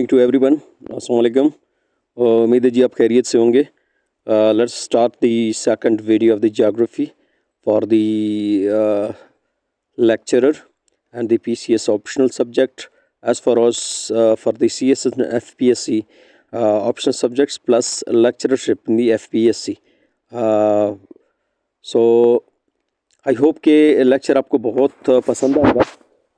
Morning to everyone. अस्सलाम वालेकुम। उम्मीद है जी आप खैरियत से होंगे। Let's start the second video of the geography for the lecturer and the PCS optional subject as far as for the CS and FPSC optional subjects plus lecturership in the FPSC. So I hope के lecture आपको बहुत पसंद आएगा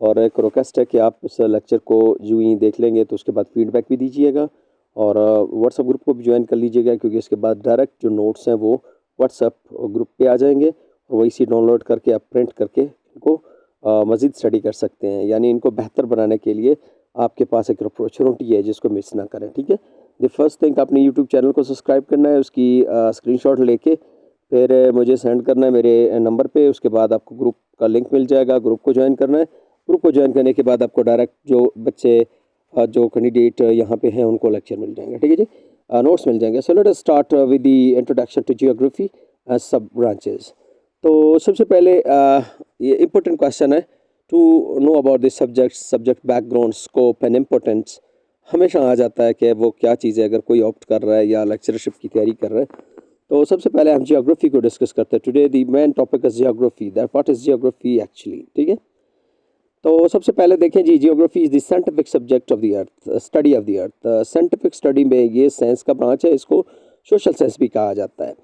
और एक request है कि आप इस लेक्चर को जो ही देख लेंगे तो उसके बाद फीडबैक भी दीजिएगा और व्हाट्सएप ग्रुप को भी ज्वाइन कर लीजिएगा, क्योंकि इसके बाद डायरेक्ट जो नोट्स हैं वो व्हाट्सएप ग्रुप पे आ जाएंगे और वही से डाउनलोड करके आप प्रिंट करके इनको मज़ीद स्टडी कर सकते हैं। यानी इनको बेहतर बनाने के लिए आपके पास एक अपॉर्चुनिटी है जिसको मिस ना करें। ठीक है, द फर्स्ट थिंग अपने यूट्यूब चैनल को सब्सक्राइब करना है, उसकी स्क्रीनशॉट लेके फिर मुझे सेंड करना है मेरे नंबर पे। उसके बाद आपको ग्रुप का लिंक मिल जाएगा, ग्रुप को ज्वाइन करना है। ग्रुप को ज्वाइन करने के बाद आपको डायरेक्ट जो बच्चे जो कैंडिडेट यहाँ पे हैं उनको लेक्चर मिल जाएंगे। ठीक है जी, नोट्स मिल जाएंगे। So let us start with the introduction to geography as sub branches. तो सबसे पहले ये इम्पोर्टेंट क्वेश्चन है to know about this subject background, scope and importance. हमेशा आ जाता है कि वो क्या चीज़ है अगर कोई ऑप्ट कर रहा है या लेक्चरशिप की तैयारी कर रहा है। तो सबसे पहले हम जियोग्राफी को डिस्कस करते हैं। Today the main topic is geography, that what is geography actually. ठीक है, तो सबसे पहले देखें जी, geography is the scientific subject of the earth, study of the earth. Scientific study में ये साइंस का ब्रांच है, इसको सोशल साइंस भी कहा जाता है।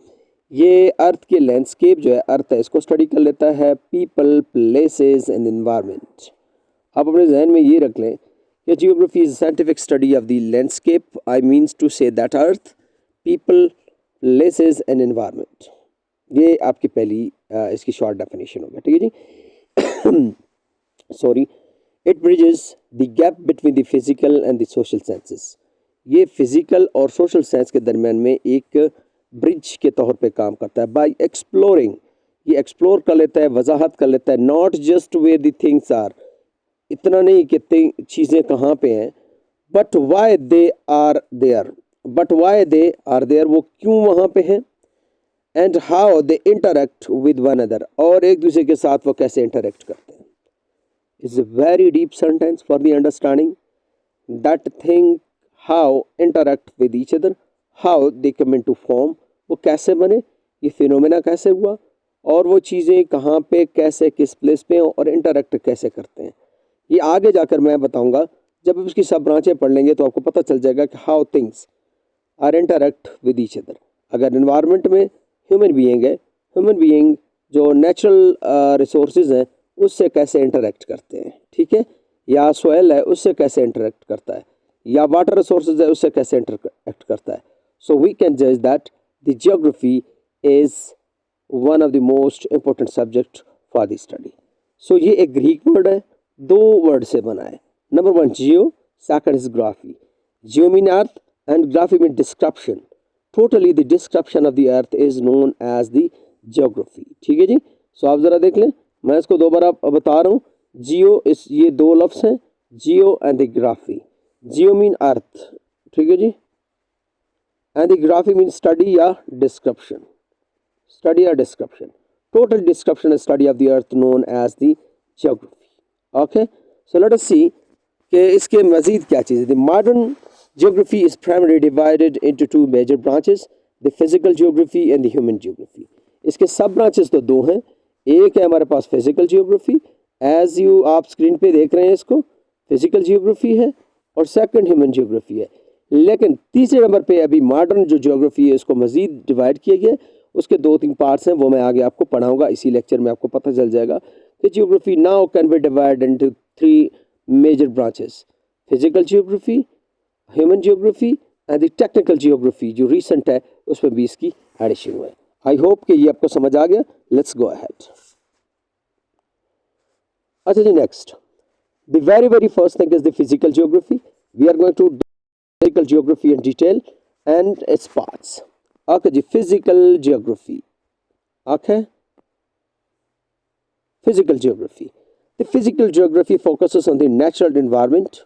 ये अर्थ के लैंडस्केप जो है, अर्थ है, इसको स्टडी कर लेता है, पीपल, प्लेसेस एंड एनवायरनमेंट। आप अपने जहन में ये रख लें कि geography is scientific study of the landscape. I means to say that earth, people, places and environment. ये आपकी पहली इसकी शॉर्ट डेफिनेशन होगा। ठीक है जी। Sorry, it bridges the gap between the physical and the social sciences. ये physical और सोशल साइंस के दरमियान में एक ब्रिज के तौर पे काम करता है। बाय एक्सप्लोरिंग, ये एक्सप्लोर कर लेता है, वजाहत कर लेता है, not just where the things are, इतना नहीं कि चीज़ें कहाँ पे हैं, but why they are there, वो क्यों वहाँ पे हैं, and how they interact with one other, और एक दूसरे के साथ वो कैसे इंटरेक्ट करते हैं। It's a very deep sentence for the understanding that thing, how interact with each other, how they come into form, वो कैसे बने, ये फिनोमेना कैसे हुआ, और वो चीज़ें कहाँ पे, कैसे, किस प्लेस पे और इंटरेक्ट कैसे करते हैं। ये आगे जाकर मैं बताऊंगा, जब उसकी सब ब्रांचें पढ़ लेंगे तो आपको पता चल जाएगा कि how things are interact with each other. अगर इन्वायरमेंट में ह्यूमन बीइंग है, ह्यूमन बीइंग जो नेचुरल रिसोर्सेज हैं उससे कैसे इंटरेक्ट करते हैं, ठीक है, या सोयल है उससे कैसे इंटरेक्ट करता है, या वाटर रिसोर्सेज है उससे कैसे इंटरेक्ट करता है। सो वी कैन जज that the geography is one of the most important subject for the study. So ये एक ग्रीक वर्ड है, दो वर्ड से बना है। Number one Jio, second is graphy. Geo mean earth and graphy means description. Totally the description of the earth is known as the geography. ठीक है जी, सो आप ज़रा देख लें, मैं इसको दोबारा बता रहा हूँ। जियो इस ये दो लफ्ज़ हैं, geo and the graphy. Geo mean earth, ठीक है जी, and the graphy mean study या डिस्क्रिप्शन, स्टडी या description. Total description is study of the earth known as the geography. Okay, so let us see कि इसके मज़ीद क्या चीज़ है। The modern Geography is primarily divided into two major branches, the physical geography and the human geography. इसके सब branches तो दो हैं, एक है हमारे पास फिजिकल जियोग्राफी, एज यू आप स्क्रीन पे देख रहे हैं, इसको फिजिकल जियोग्राफी है, और सेकंड ह्यूमन जियोग्राफी है। लेकिन तीसरे नंबर पे अभी मॉडर्न जो जियोग्राफी है इसको मजीद डिवाइड किया गया है, उसके दो तीन पार्ट्स हैं, वो मैं आगे आपको पढ़ाऊँगा। इसी लेक्चर में आपको पता चल जाएगा कि geography now can be divide into three major branches, physical geography, human geography and the technical geography जो रिसेंट है उसमें भी इसकी एडिशन हुआ है। आई होप कि ये आपको समझ आ गया। Let's go ahead. अच्छा जी, next the very first thing is the physical geography. We are going to physical geography in detail and its parts. Okay जी, physical geography. Okay, physical geography, the physical geography focuses on the natural environment.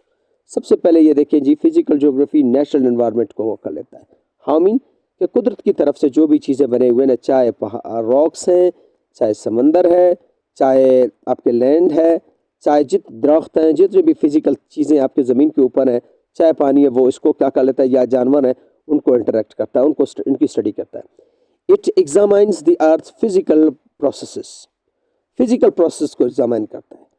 सबसे पहले ये देखें जी, physical geography natural environment को वो कर लेता है। हाँ मीन कि कुदरत की तरफ से जो भी चीज़ें बने हुए हैं, चाहे रॉक्स हैं, चाहे समंदर है, चाहे आपके लैंड है, चाहे दरख्त हैं, जितने भी फिजिकल चीज़ें आपके ज़मीन के ऊपर हैं, चाहे पानी है, वो इसको क्या कर लेता है, या जानवर है उनको इंटरेक्ट करता है, उनको इनकी स्टडी करता है। It examines the earth physical processes, physical process को एग्जामाइन करता है।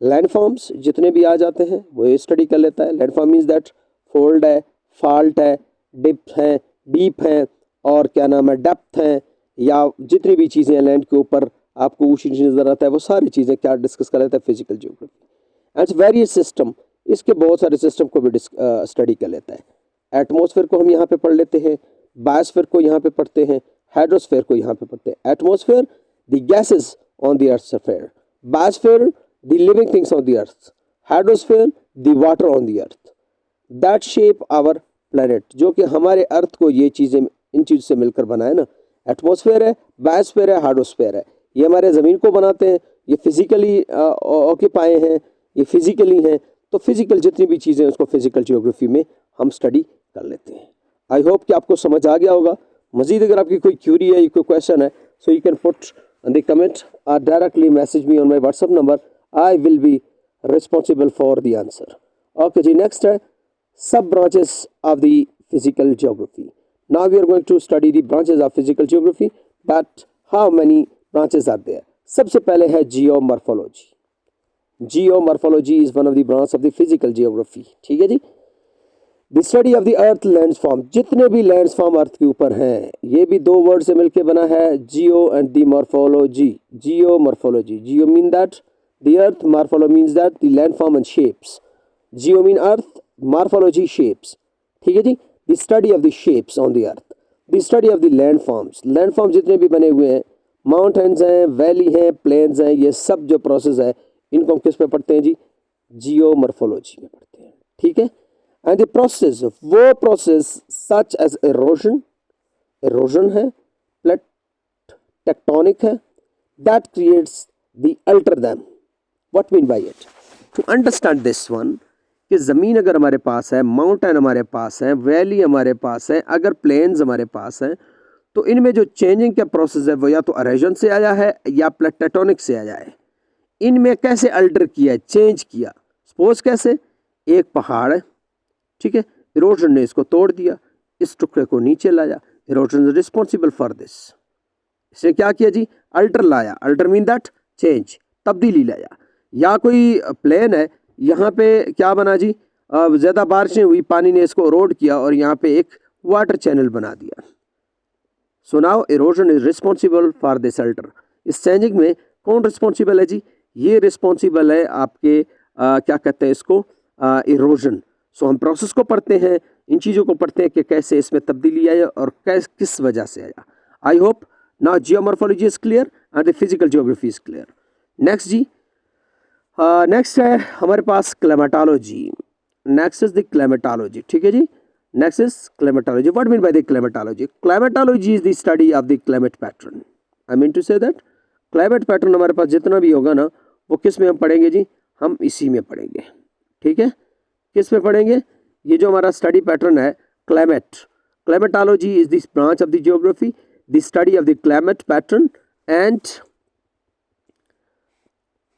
लैंडफॉर्म्स जितने भी आ जाते हैं वो ये स्टडी कर लेता है। लैंडफॉर्म मीन्स दैट फोल्ड है, फॉल्ट है, डिप है, डीप है, और क्या नाम है, डेप्थ है, या जितनी भी चीज़ें हैं लैंड के ऊपर आपको ऊँची नीचे नज़र आता है, वो सारी चीज़ें क्या डिस्कस कर लेता है, physical geography. And various system, इसके बहुत सारे सिस्टम को भी स्टडी कर लेता है। एटमॉस्फेयर को हम यहाँ पे पढ़ लेते हैं, बायोस्फेयर को यहाँ पे पढ़ते हैं, हाइड्रोस्फेयर को यहाँ पे पढ़ते हैं। Atmosphere the gases on the earth surface, biosphere the living things on the earth, hydrosphere the water on the earth that shape our planet, जो कि हमारे अर्थ को ये चीज़ें इन चीज़ से मिलकर बना है ना। एटमॉस्फेयर है, बायोस्फेयर है, हाइड्रोस्फेयर है, ये हमारे ज़मीन को बनाते हैं, ये फिजिकली ऑक्यूपाई हैं, ये फिजिकली हैं। तो फिजिकल जितनी भी चीज़ें उसको फिजिकल जियोग्राफी में हम स्टडी कर लेते हैं। आई होप कि आपको समझ आ गया होगा। मज़ीद अगर आपकी कोई क्यूरी है, कोई क्वेश्चन है, so you can put in the comment or directly message me on my WhatsApp number. I will be responsible for the answer. Okay ji, next है sub branches of the physical geography. Now we are going to study the branches of physical geography, but how many branches are there? सबसे पहले है geomorphology. Geomorphology is one of the branches of the physical geography. ठीक है जी। The study of the earth landform, जितने भी landform अर्थ के ऊपर हैं, ये भी दो वर्ड से मिलकर बना है, geo and the morphology. Geo morphology, geo mean that the earth, morphology means that the landform and shapes. Geo mean earth, morphology shapes. ठीक है जी। The study of the shapes on the earth, the study of the landforms, landform जितने भी बने हुए हैं, mountains हैं, valley हैं, प्लेन्स हैं, ये सब जो प्रोसेस है इनको हम किस पे पढ़ते हैं जी, जियो मॉर्फोलॉजी में पढ़ते हैं। ठीक है। एंड द प्रोसेस, वो process such as erosion, erosion है, प्लेट टेक्टोनिक है, that creates the alter them. What mean by it? To understand this one, कि ज़मीन अगर हमारे पास है, माउंटेन हमारे पास है, वैली हमारे पास है, अगर प्लेन्स हमारे पास हैं, तो इनमें जो चेंजिंग का प्रोसेस है वो या तो इरोजन से आया है या प्लेट टेक्टोनिक से आया है। इनमें कैसे अल्टर किया, चेंज किया? सपोज कैसे, एक पहाड़ है, ठीक है, इरोजन ने इसको तोड़ दिया, इस टुकड़े को नीचे लाया, erosion is responsible for this. इसने क्या किया जी, अल्टर लाया, अल्टर मीन दैट चेंज, तब्दीली लाया। या कोई प्लेन है, यहाँ पे क्या बना जी, ज़्यादा बारिशें हुई, पानी ने इसको रोड किया और यहाँ पे एक वाटर चैनल बना दिया। So now erosion is responsible for this alter. इस चेंजिंग में कौन रिस्पॉन्सिबल है जी, ये रिस्पॉन्सिबल है आपके क्या कहते हैं इसको, इरोजन। सो हम प्रोसेस को पढ़ते हैं, इन चीज़ों को पढ़ते हैं कि कैसे इसमें तब्दीली आई और किस वजह से आया। I hope now geomorphology is clear and the physical geography is clear. Next जी, नेक्स्ट है हमारे पास climatology. Next is the climatology. ठीक है जी, next is climatology. What mean by the climatology? Climatology is the study of the climate pattern. I mean to say that climate pattern हमारे पास जितना भी होगा ना, वो किस में हम पढ़ेंगे जी, हम इसी में पढ़ेंगे। ठीक है, किस में पढ़ेंगे? ये जो हमारा स्टडी पैटर्न है climate, climatology is this branch of the geography, the study of the climate pattern and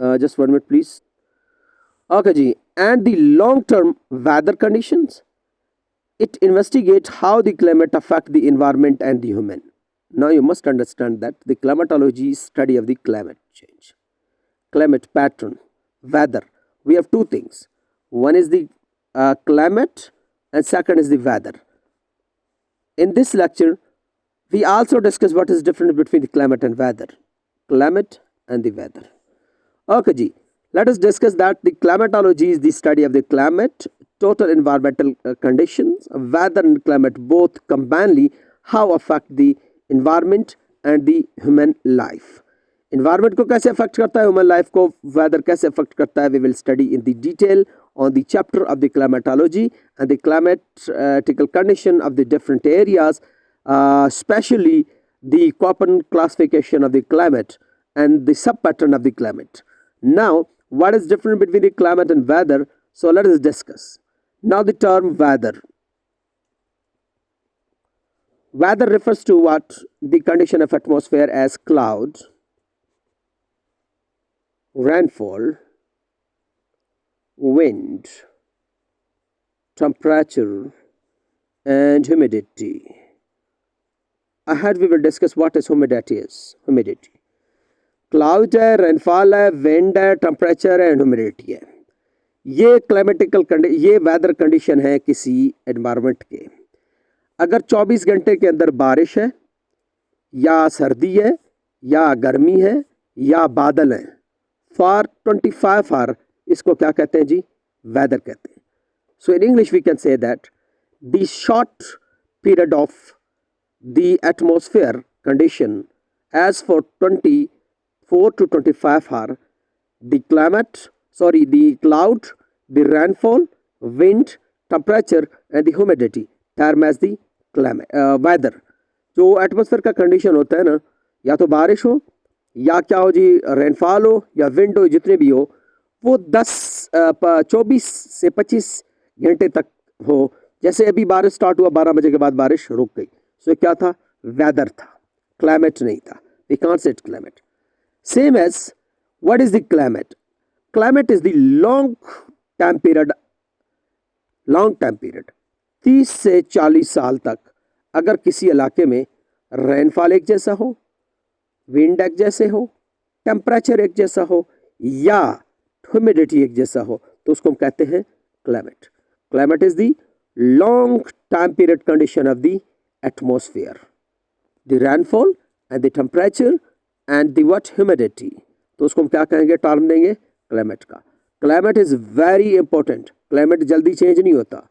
just 1 minute please. Okay ji, and the long term weather conditions, it investigate how the climate affect the environment and the human. Now you must understand that the climatology is study of the climate change, climate pattern, weather. We have two things, one is the climate and second is the weather. In this lecture we also discuss what is difference between the climate and weather, climate and the weather. Okay ji, let us discuss that the climatology is the study of the climate, total environmental conditions, weather and climate both combinedly how affect the environment and the human life. Environment को कैसे affect करता है, human life को weather कैसे affect करता है, we will study in the detail on the chapter of the climatology and the climatical condition of the different areas, especially the Köppen classification of the climate and the sub-pattern of the climate. Now, what is different between the climate and weather? So let us discuss. Now the term weather. Weather refers to what? The condition of atmosphere as cloud, rainfall, wind, temperature, and humidity. Ahead we will discuss what is humidity is. Humidity. Cloud है, rainfall है, wind है, temperature है and humidity है। ये climatical ये weather condition है किसी environment के। अगर 24 घंटे के अंदर बारिश है या सर्दी है या गर्मी है या बादल है, फॉर 25 आवर इसको क्या कहते हैं जी? वेदर कहते हैं। So in English we can say that the short period of the atmosphere condition as for 24 to 25 hour, the cloud, the rainfall, wind, temperature and the humidity term as the weather। जो atmosphere का condition होता है ना, या तो बारिश हो या क्या हो जी, रेनफॉल हो या विंड हो, जितने भी हो, वो 24 से 25 घंटे तक हो। जैसे अभी बारिश स्टार्ट हुआ, 12 बजे के बाद बारिश रुक गई, सो क्या था? वेदर था, क्लाइमेट नहीं था। We can't say climate. Same as what is the climate? Climate is the long time period 30 से 40 साल तक अगर किसी इलाके में रेनफॉल एक जैसा हो, विंड एक जैसे हो, टेम्परेचर एक जैसा हो या ह्यूमिडिटी एक जैसा हो, तो उसको हम कहते हैं climate. Climate is the long time period condition of the atmosphere, the rainfall and the temperature and the what? Humidity. तो उसको हम क्या कहेंगे? टर्म देंगे क्लाइमेट का। Climate is very important. Climate जल्दी चेंज नहीं होता,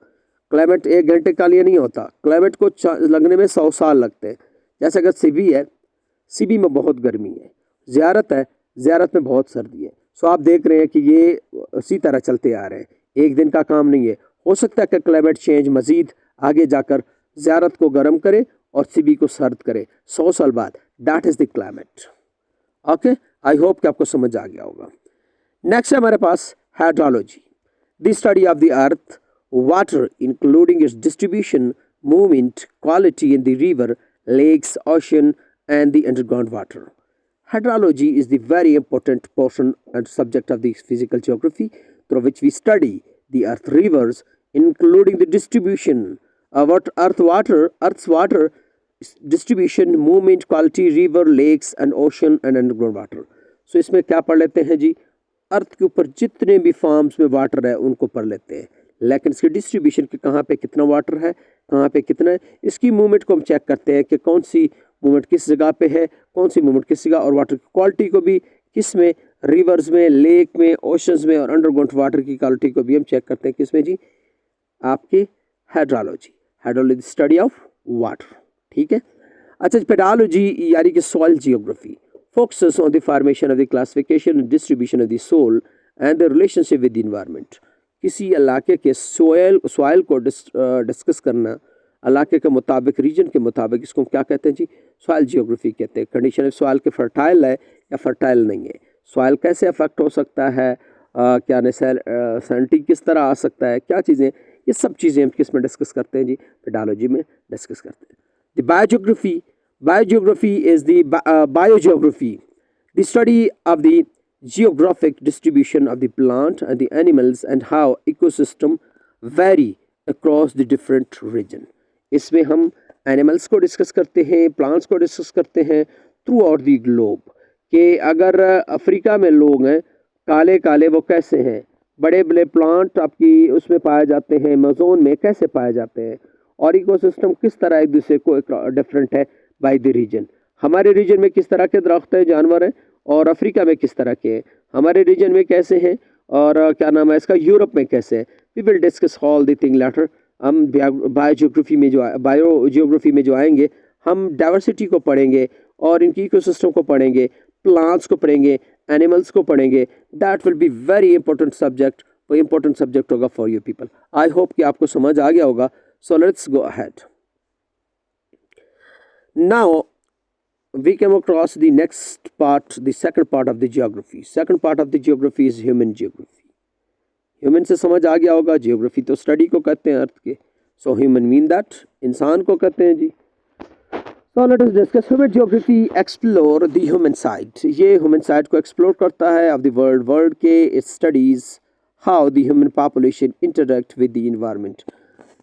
क्लाइमेट एक घंटे का लिए नहीं होता, क्लाइमेट को लगने में 100 साल लगते हैं। जैसे अगर सिबी है, सिबी में बहुत गर्मी है, ज़ियारत है, ज़ियारत में बहुत सर्दी है। सो आप देख रहे हैं कि ये इसी तरह चलते आ रहे हैं, एक दिन का काम नहीं है। हो सकता है कि क्लाइमेट चेंज मज़ीद आगे जाकर ज़ियारत को गर्म करे और सिबी को सर्द करे 100 साल बाद। That is the climate. Okay, I hope कि आपको समझ आ गया होगा। नेक्स्ट है हमारे पास hydrology, the study of the earth, water including its distribution, movement, quality in the river, lakes, ocean and the underground water. Hydrology is the very important portion and subject of the physical geography through which we study the earth rivers including the distribution of earth's water distribution, movement, quality, river, lakes and ocean and underground water. So इसमें क्या पढ़ लेते हैं जी? अर्थ के ऊपर जितने भी forms में वाटर है उनको पढ़ लेते हैं, लेकिन इसकी डिस्ट्रीब्यूशन के कहाँ पे कितना वाटर है, कहाँ पे कितना है, इसकी मूवमेंट को हम चेक करते हैं कि कौन सी मूवमेंट किस जगह पे है, कौन सी मूवमेंट किस जगह, और वाटर की क्वालिटी को भी किस में, रिवर्स में, लेक में, ओशंस में, और अंडरग्राउंड वाटर की क्वालिटी को भी हम चेक करते हैं किसमें जी? आपके हाइड्रोलॉजी स्टडी ऑफ वाटर। ठीक है। अच्छा, पेडोलॉजी यानी कि soil geography focuses on the formation of the classification and distribution of the soil and the relationship with the environment. किसी इलाके के सॉइल को डिस्कस करना, इलाके के मुताबिक, रीजन के मुताबिक, इसको क्या कहते हैं जी? सॉइल जियोग्राफी कहते हैं। कंडीशन ऑफ सॉइल के फर्टाइल है या फर्टाइल नहीं है, सॉइल कैसे अफेक्ट हो सकता है, क्या सैनिटी किस तरह आ सकता है, क्या चीज़ें, ये सब चीज़ें हम किस में डिस्कस करते हैं जी? पेडोलॉजी में डिस्कस करते हैं। The Biogeography is the biogeography, the study of the geographic distribution of the plant and the animals and how ecosystem vary across the different region. इसमें हम एनिमल्स को डिस्कस करते हैं, प्लांट्स को डिस्कस करते हैं थ्रू आउट द ग्लोब, कि अगर अफ्रीका में लोग हैं काले काले, वो कैसे हैं, बड़े बड़े प्लांट आपकी उसमें पाए जाते हैं, अमेज़न में कैसे पाए जाते हैं, और इकोसिस्टम किस तरह एक दूसरे को डिफरेंट है बाय द रीजन। हमारे रीजन में किस तरह के दरख्त हैं, जानवर हैं, और अफ्रीका में किस तरह के हैं, हमारे रीजन में कैसे हैं, और क्या नाम है इसका, यूरोप में कैसे है। We will discuss all the thing later. हम बायोजियोग्राफी में जो आएंगे, हम डाइवर्सिटी को पढ़ेंगे और इनकी इकोसिस्टम को पढ़ेंगे, प्लांट्स को पढ़ेंगे, एनिमल्स को पढ़ेंगे। That will be very important subject, वो इंपॉर्टेंट सब्जेक्ट होगा for you people. I hope कि आपको समझ आ गया होगा। So let's go ahead. Now we came across the next part, the second part of the geography. Second part of the geography is human geography. Human से समझ आ गया होगा, geography तो study को कहते हैं अर्थ के, so human mean that इंसान को कहते हैं जी। So let us discuss human geography, explore the human side. ये human side को explore करता है of the world के, it studies how the human population interact with the environment.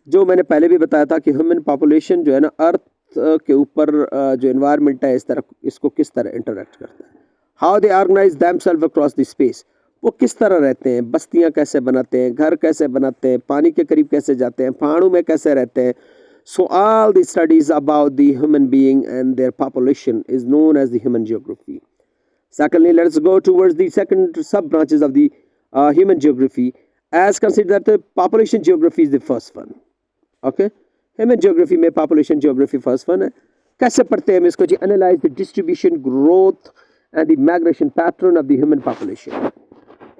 जो मैंने पहले भी बताया था कि ह्यूमन पॉपुलेशन जो है ना अर्थ के ऊपर जो इन्वायरमेंट है इस तरह इसको किस तरह इंटरेक्ट करता है। How they organise themselves across the space, वो किस तरह रहते हैं, बस्तियां कैसे बनाते हैं, घर कैसे बनाते हैं, पानी के करीब कैसे जाते हैं, पहाड़ों में कैसे रहते हैं। So all the studies about the human being and their population is known as the human geography. Secondly, let's go towards the second sub branches of the human geography. As consider that the population geography is the first one. Okay, human geography में population geography first one है। कैसे पढ़ते हैं हम इसको जी? Analyze the distribution, growth and the migration pattern of the human population.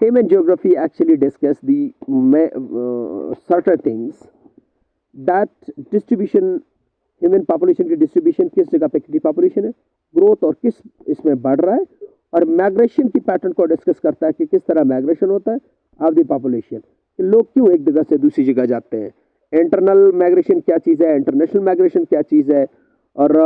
Human geography actually discuss the certain things that distribution, human population की distribution किस जगह पे कितनी पॉपुलेशन है, ग्रोथ और किस इसमें बढ़ रहा है, और माइग्रेशन की पैटर्न को डिस्कस करता है कि किस तरह माइग्रेशन होता है ऑफ द पॉपुलेशन, लोग क्यों एक जगह से दूसरी जगह जाते हैं, इंटरनल माइग्रेशन क्या चीज़ है, इंटरनेशनल माइग्रेशन क्या चीज़ है, और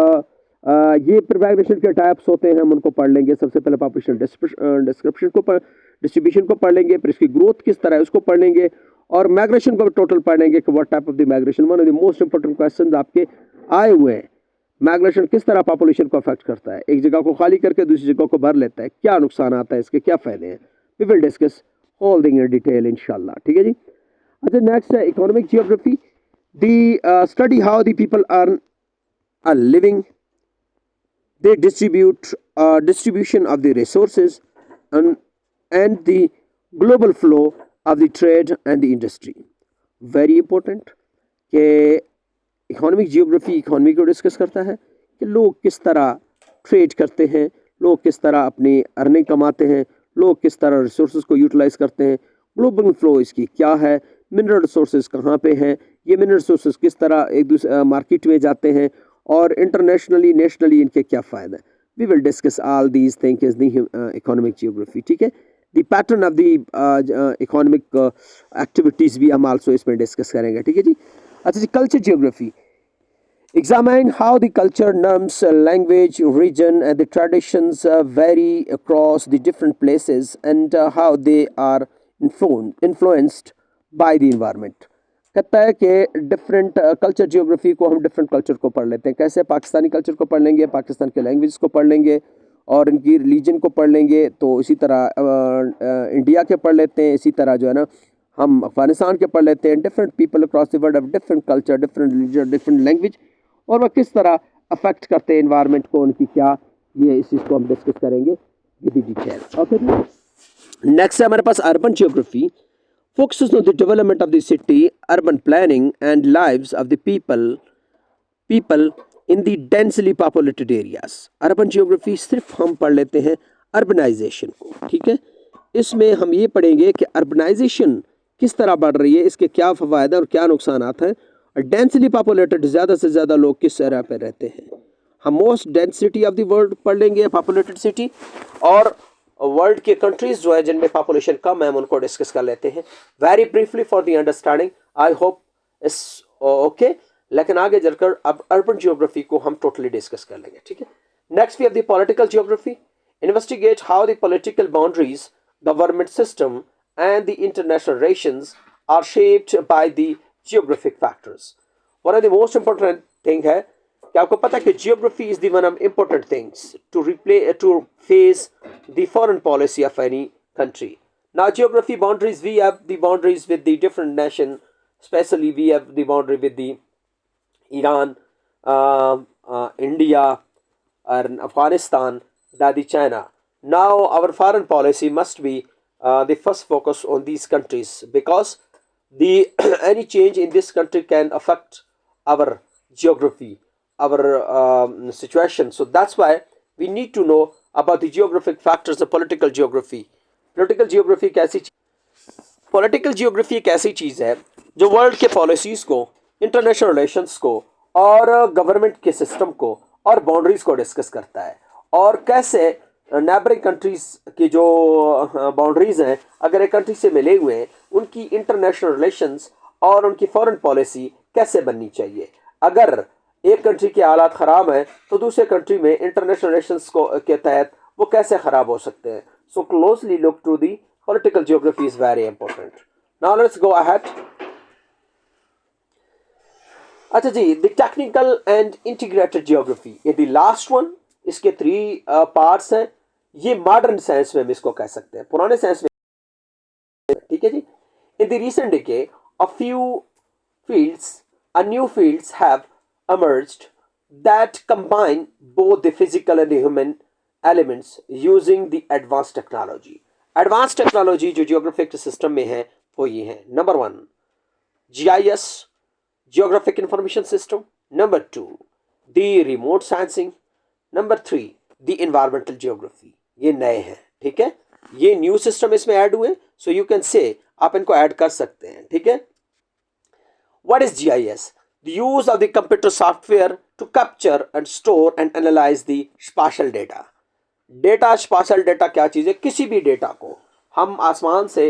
ये माइग्रेशन के टाइप्स होते हैं, हम उनको पढ़ लेंगे। सबसे पहले पॉपुलेशन डिस्क्रिप्शन को डिस्ट्रीब्यूशन को पढ़ लेंगे, फिर इसकी ग्रोथ किस तरह है उसको पढ़ लेंगे, और माइग्रेशन को टोटल पढ़ लेंगे कि what type of the migration. One of the most important questions आपके आए हुए हैं, माइग्रेशन किस तरह पॉपुलेशन को अफेक्ट करता है, एक जगह को खाली करके दूसरी जगह को भर लेता है, क्या नुकसान आता है, इसके क्या फायदे हैं। We will discuss all thing in detail इंशाल्लाह, ठीक है जी। अच्छा, नेक्स्ट है economic geography, the study how the people are living, they distribute distribution of the resources and the global flow of the trade and the industry. Very important कि economic geography economy को discuss करता है कि लोग किस तरह trade करते हैं, लोग किस तरह अपनी अर्निंग कमाते हैं, लोग किस तरह रिसोर्सेज को यूटिलाइज करते हैं, ग्लोबल फ्लो इसकी क्या है, मिनरल रिसोर्सेज कहाँ पे हैं, ये मिनरल रिसोर्सेज किस तरह एक दूसरे मार्केट में जाते हैं, और इंटरनेशनली नेशनली इनके क्या फ़ायदा है। We will discuss all these things is the economic geography, ठीक है। The pattern of the economic activities भी हम आल्सो इसमें डिस्कस करेंगे, ठीक है जी। अच्छा जी, culture geography, examine how the culture, norms, language, region and the traditions vary across the different places and how they are influenced by the environment. कहता है कि डिफरेंट कल्चर जियोग्राफी को हम डिफरेंट कल्चर को पढ़ लेते हैं। कैसे? पाकिस्तानी कल्चर को पढ़ लेंगे, पाकिस्तान के लैंग्वेज को पढ़ लेंगे और इनकी रिलीजन को पढ़ लेंगे, तो इसी तरह इंडिया के पढ़ लेते हैं, इसी तरह जो है ना हम अफगानिस्तान के पढ़ लेते हैं। Different people across the world of different culture, different religion, different language, और वह किस तरह अफेक्ट करते हैं इन्वायरमेंट को, उनकी क्या, ये इस चीज़ को हम डिस्कस करेंगे विद डिटेल। ओके, नेक्स्ट है हमारे पास urban geography, focuses on the development of the city, urban planning and lives of the people in the densely populated areas. Urban geography सिर्फ हम पढ़ लेते हैं अर्बनाइजेशन को, ठीक है। इसमें हम ये पढ़ेंगे कि अर्बनाइजेशन किस तरह बढ़ रही है, इसके क्या फ़वायद और क्या नुकसान हैं, और डेंसली पॉपुलेटेड ज़्यादा से ज़्यादा लोग किस एरिया पे रहते हैं। हम most density of the world पढ़ लेंगे, पॉपुलेटेड सिटी, और वर्ल्ड के कंट्रीज जो है जिनमें पॉपुलेशन कम है हम उनको डिस्कस कर लेते हैं very briefly for the understanding. I hope इस ओके, लेकिन आगे चलकर अब अर्बन जियोग्राफी को हम टोटली डिस्कस कर लेंगे, ठीक है। Next we have the political geography, investigate how the political boundaries, government system and the international relations are shaped by the geographic factors. One of the most important thing है कि आपको पता है कि geography is the one of important things to face the foreign policy of any country. Now geography boundaries, we have the boundaries with the different nation, especially we have the boundary with the Iran, India and Afghanistan, that the China. Now our foreign policy must be the first focus on these countries, because the any change in this country can affect our geography, our situation. So that's why we need to know about the geographic factors of political geography. Political geography कैसी political geography एक ऐसी चीज़ है जो world के policies को, international relations को और government के सिस्टम को और बाउंड्रीज़ को डिस्कस करता है, और कैसे नेबरिंग कंट्रीज़ की जो बाउंड्रीज़ हैं अगर एक कंट्री से मिले हुए हैं उनकी इंटरनेशनल रिलेशंस और उनकी फॉरेन पॉलिसी कैसे बननी चाहिए। अगर एक कंट्री के हालात ख़राब हैं तो दूसरे कंट्री में इंटरनेशनल रिलेशंस को के तहत वो कैसे ख़राब हो सकते हैं। So closely look to the Political geography is very important. Now let's go ahead. अच्छा जी, the technical and integrated geography, ये द लास्ट वन, इसके 3 पार्ट्स हैं. ये मॉडर्न साइंस में हम इसको कह सकते हैं, पुराने साइंस में. ठीक है जी. In the recent decade a few fields, new fields have emerged that combine both the physical and the human elements using the advanced technology. Advanced technology जो geographic system में है वो ये है. Number 1, GIS, Geographic Information System. Number 2, the remote sensing. Number 3, the environmental geography. ये नए हैं. ठीक है, ये न्यू सिस्टम इसमें ऐड हुए, सो यू कैन से आप इनको ऐड कर सकते हैं. ठीक है. What is GIS? The use of the computer software to capture and store and analyze the spatial data. Data, spatial data क्या चीज़ है? किसी भी डेटा को हम आसमान से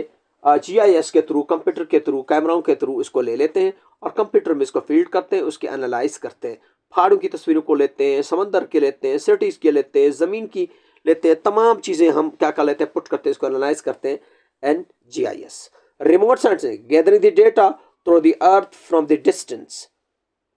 GIS के थ्रू, कंप्यूटर के थ्रू, कैमराओं के थ्रू इसको ले लेते हैं और कंप्यूटर में इसको फील्ड करते हैं, उसकी एनालाइज करते हैं. पहाड़ों की तस्वीरों को लेते हैं, समंदर के लेते हैं, सिटीज़ के लेते हैं, ज़मीन की लेते हैं, तमाम चीज़ें हम क्या कर लेते हैं, पुट करते हैं, इसको एनालाइज करते हैं. And GIS. Remote sensing, gathering the data through the earth from the distance.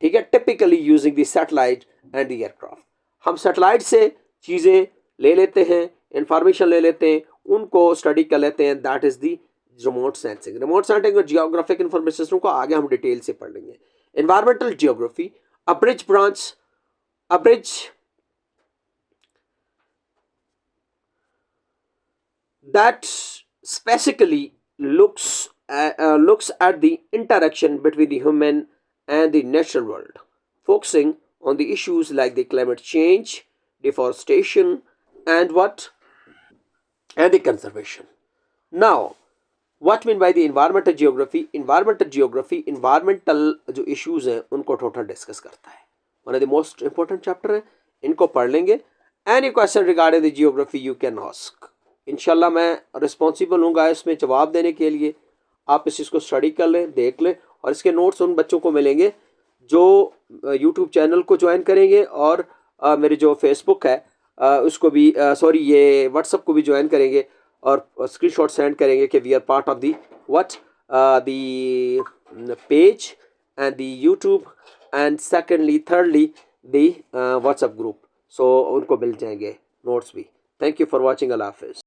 ठीक है, typically using the satellite and the aircraft. हम सैटेलाइट से चीज़ें ले लेते हैं, इंफॉर्मेशन ले लेते हैं, उनको स्टडी कर लेते हैं. That is the remote sensing. Remote sensing और जियोग्राफिक इंफॉर्मेशन सिस्टम को आगे हम डिटेल से पढ़ लेंगे. Environmental geography, a bridge branch, a bridge that specifically looks at the interaction between the human and the natural world, focusing on the issues like the climate change, deforestation, and the conservation. Now, what mean by the environmental geography? Environmental geography, environmental जो issues हैं उनको total discuss करता है. One of the most important chapter है, इनको पढ़ लेंगे. Any question regarding the geography you can ask. इंशाल्लाह मैं रिस्पॉन्सिबल हूँगा इसमें जवाब देने के लिए. आप इस चीज़ को स्टडी कर लें, देख लें, और इसके नोट्स उन बच्चों को मिलेंगे जो यूट्यूब चैनल को ज्वाइन करेंगे और मेरे जो फेसबुक है उसको भी सॉरी ये व्हाट्सअप को भी ज्वाइन करेंगे और स्क्रीनशॉट सेंड करेंगे कि we are part of the the page and the YouTube and secondly thirdly the WhatsApp group. So उनको मिल जाएंगे नोट्स भी. Thank you for watching. अल्लाह हाफिज़.